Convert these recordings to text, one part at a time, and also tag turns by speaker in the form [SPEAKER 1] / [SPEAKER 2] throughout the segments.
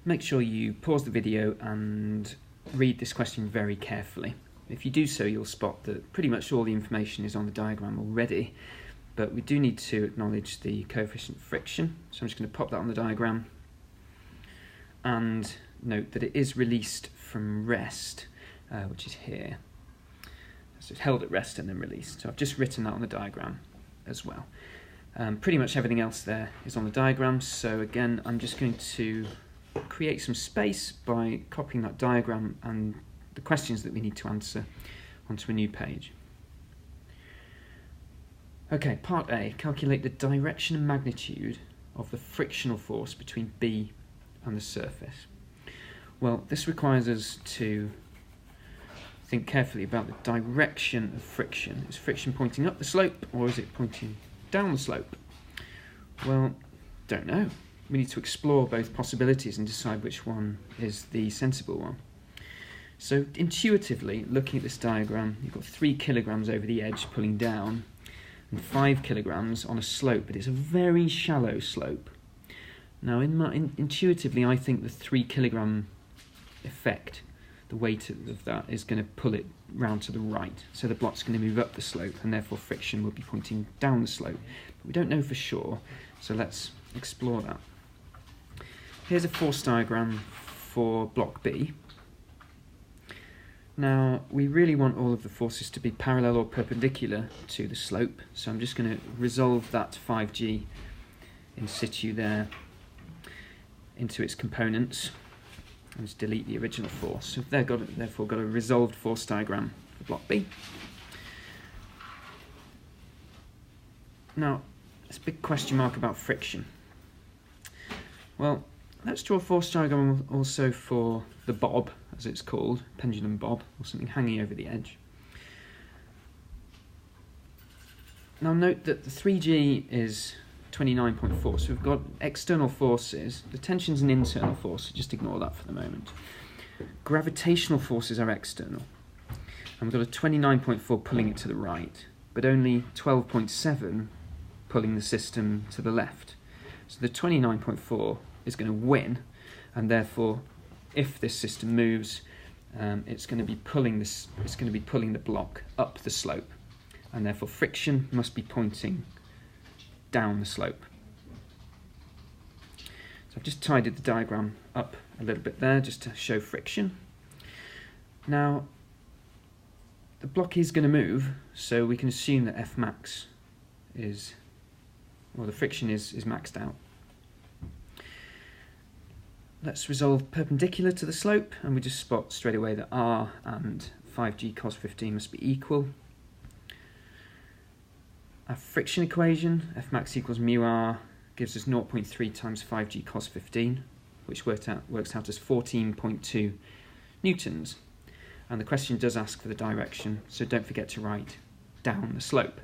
[SPEAKER 1] make sure you pause the video and read this question very carefully. If you do so, you'll spot that pretty much all the information is on the diagram already, but we do need to acknowledge the coefficient of friction. So I'm just going to pop that on the diagram and note that it is released from rest, which is here. So it's held at rest and then released. So I've just written that on the diagram as well. Pretty much everything else there is on the diagram, so again I'm just going to create some space by copying that diagram and the questions that we need to answer onto a new page. Okay, part A, calculate the direction and magnitude of the frictional force between B and the surface. Well, this requires us to think carefully about the direction of friction. Is friction pointing up the slope or is it pointing down the slope? Well, don't know. We need to explore both possibilities and decide which one is the sensible one. So intuitively, looking at this diagram, you've got 3 kilograms over the edge pulling down and 5 kilograms on a slope, but it's a very shallow slope. Now, intuitively, I think the 3 kilogram effect, the weight of that, is going to pull it round to the right. So the block's going to move up the slope, and therefore friction will be pointing down the slope. But we don't know for sure, so let's explore that. Here's a force diagram for block B. Now, we really want all of the forces to be parallel or perpendicular to the slope, so I'm just going to resolve that 5G in situ there into its components and just delete the original force. So they've therefore got a resolved force diagram for block B. Now, there's a big question mark about friction. Well, let's draw a force diagram also for the bob, as it's called, pendulum bob, or something hanging over the edge. Now note that the 3G is 29.4, so we've got external forces. The tension's an internal force, so just ignore that for the moment. Gravitational forces are external. And we've got a 29.4 pulling it to the right, but only 12.7 pulling the system to the left. So the 29.4 is going to win, and therefore, if this system moves, it's going to be pulling the block up the slope, and therefore friction must be pointing down the slope. So I've just tidied the diagram up a little bit there just to show friction. Now, the block is going to move, so we can assume that F max is, well, the friction is maxed out. Let's resolve perpendicular to the slope, and we just spot straight away that R and 5G cos 15 must be equal. Our friction equation, F max equals mu R, gives us 0.3 times 5G cos 15, which works out as 14.2 newtons. And the question does ask for the direction, so don't forget to write down the slope.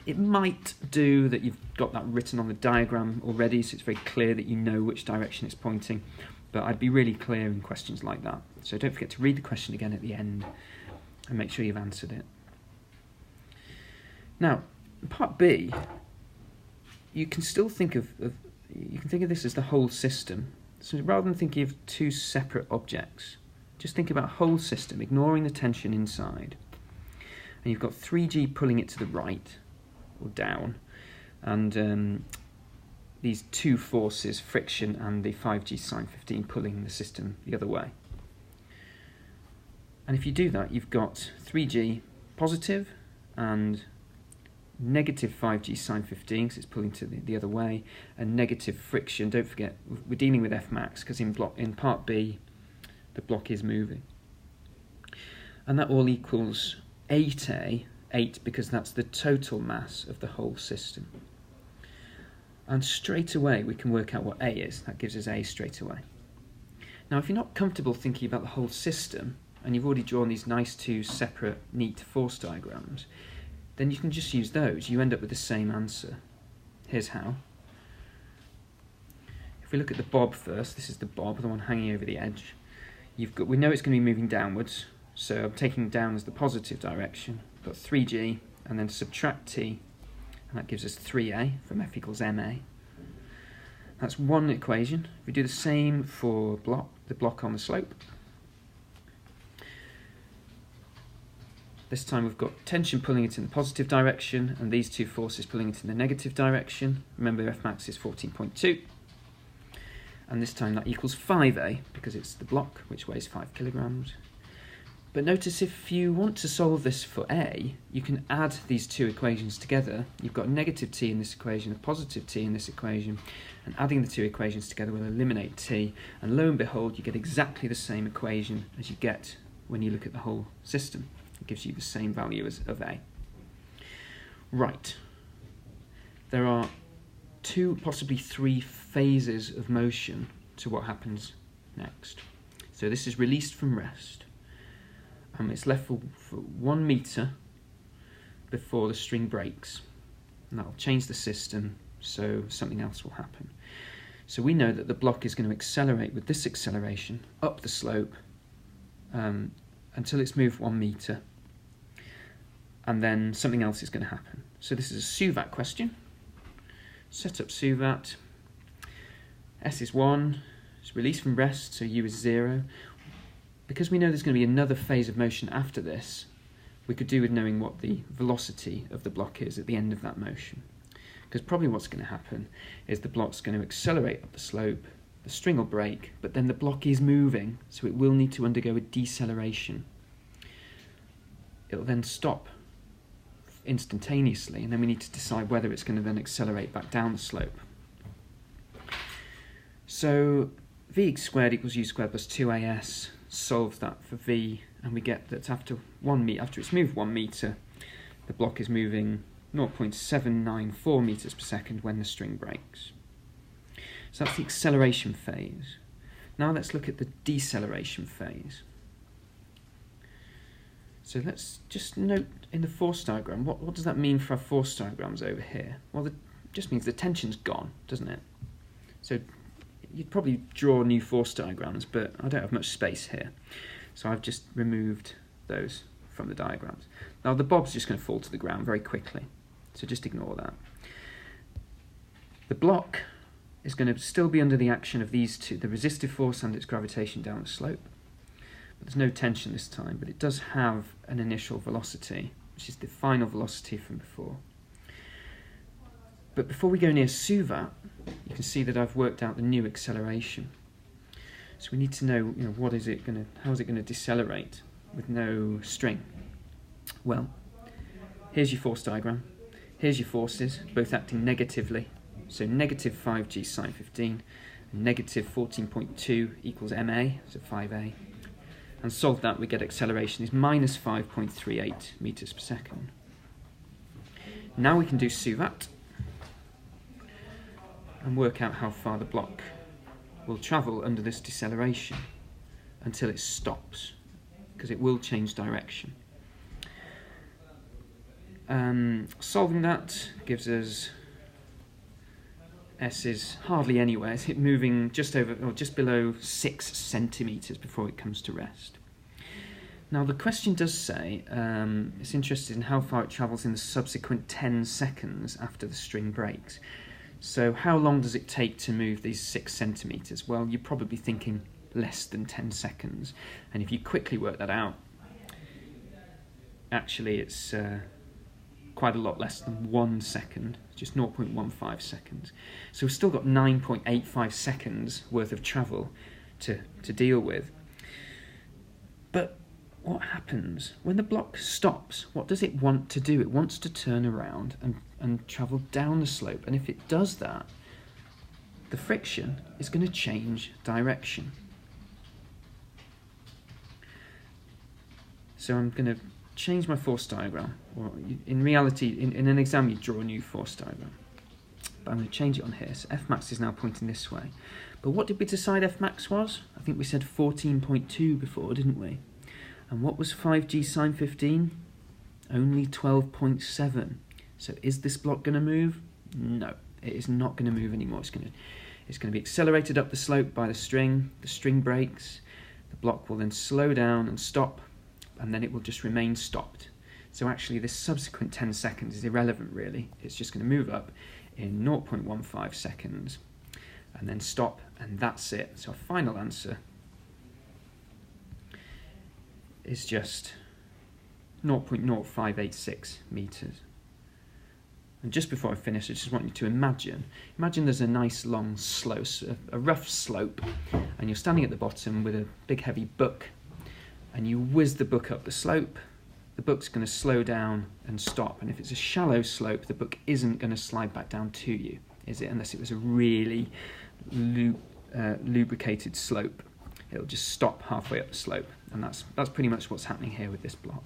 [SPEAKER 1] It might do that you've got that written on the diagram already, so it's very clear that you know which direction it's pointing, but I'd be really clear in questions like that. So don't forget to read the question again at the end and make sure you've answered it. Now, in part B, you can still think of this as the whole system. So rather than thinking of 2 separate objects, just think about whole system, ignoring the tension inside. And you've got 3G pulling it to the right, or down, and these 2 forces, friction and the 5G sine 15, pulling the system the other way. And if you do that, you've got 3G positive and negative 5G sine 15, because it's pulling to the other way, and negative friction. Don't forget, we're dealing with F max, because in part B, the block is moving. And that all equals 8A, 8 because that's the total mass of the whole system. And straight away we can work out what A is. That gives us A straight away. Now, if you're not comfortable thinking about the whole system, and you've already drawn these nice 2 separate, neat force diagrams, then you can just use those. You end up with the same answer. Here's how. If we look at the bob first, this is the bob, the one hanging over the edge. We know it's going to be moving downwards, so I'm taking down as the positive direction. I've got 3G, and then subtract T, and that gives us 3A from F equals MA. That's one equation. We do the same for the block on the slope. This time we've got tension pulling it in the positive direction and these two forces pulling it in the negative direction. Remember, F max is 14.2. And this time that equals 5a because it's the block, which weighs 5 kilograms. But notice if you want to solve this for a, you can add these two equations together. You've got a negative t in this equation, a positive t in this equation, and adding the two equations together will eliminate t, and lo and behold you get exactly the same equation as you get when you look at the whole system. It gives you the same value as of a. Right. There are two, possibly three phases of motion to what happens next. So this is released from rest. It's left for 1 meter before the string breaks. And that'll change the system, so something else will happen. So we know that the block is going to accelerate with this acceleration up the slope until it's moved 1 meter. And then something else is going to happen. So this is a SUVAT question. Set up SUVAT. S is 1. It's released from rest, so U is 0. Because we know there's going to be another phase of motion after this, we could do with knowing what the velocity of the block is at the end of that motion. Because probably what's going to happen is the block's going to accelerate up the slope, the string will break, but then the block is moving, so it will need to undergo a deceleration. It'll then stop instantaneously, and then we need to decide whether it's going to then accelerate back down the slope. So Vx squared equals u squared plus 2as. Solve that for v, and we get that after it's moved 1 meter, the block is moving 0.794 meters per second when the string breaks. So that's the acceleration phase. Now let's look at the deceleration phase. So let's just note in the force diagram, what does that mean for our force diagrams over here? Well, it just means the tension's gone, doesn't it? So you'd probably draw new force diagrams, but I don't have much space here. So I've just removed those from the diagrams. Now the bob's just going to fall to the ground very quickly, so just ignore that. The block is going to still be under the action of these two, the resistive force and its gravitation down the slope. But there's no tension this time, but it does have an initial velocity, which is the final velocity from before. But before we go near SUVAT, you can see that I've worked out the new acceleration. So we need to know, how is it going to decelerate with no string? Well, here's your force diagram. Here's your forces, both acting negatively. So negative 5g sine 15, and negative 14.2 equals ma, so 5a. And solve that, we get acceleration is minus 5.38 meters per second. Now we can do SUVAT and work out how far the block will travel under this deceleration until it stops, because it will change direction. Solving that gives us S is hardly anywhere. It's moving just over or just below 6 centimeters before it comes to rest. Now the question does say it's interested in how far it travels in the subsequent 10 seconds after the string breaks. So how long does it take to move these 6 centimeters? Well, you're probably thinking less than 10 seconds. And if you quickly work that out, actually it's quite a lot less than 1 second, just 0.15 seconds. So we've still got 9.85 seconds worth of travel to deal with. But what happens when the block stops? What does it want to do? It wants to turn around and travel down the slope. And if it does that, the friction is going to change direction. So I'm going to change my force diagram. Or in reality, in an exam, you draw a new force diagram. But I'm going to change it on here. So F max is now pointing this way. But what did we decide F max was? I think we said 14.2 before, didn't we? And what was 5g sine 15? Only 12.7. So is this block going to move? No, it is not going to move anymore. It's going to be accelerated up the slope by the string breaks, the block will then slow down and stop, and then it will just remain stopped. So actually this subsequent 10 seconds is irrelevant really. It's just going to move up in 0.15 seconds, and then stop, and that's it. So our final answer is just 0.0586 meters. And just before I finish, I just want you to imagine there's a nice long slope, a rough slope, and you're standing at the bottom with a big heavy book, and you whiz the book up the slope. The book's going to slow down and stop, and if it's a shallow slope, the book isn't going to slide back down to you, is it? Unless it was a really lubricated slope. It'll just stop halfway up the slope, and that's pretty much what's happening here with this block.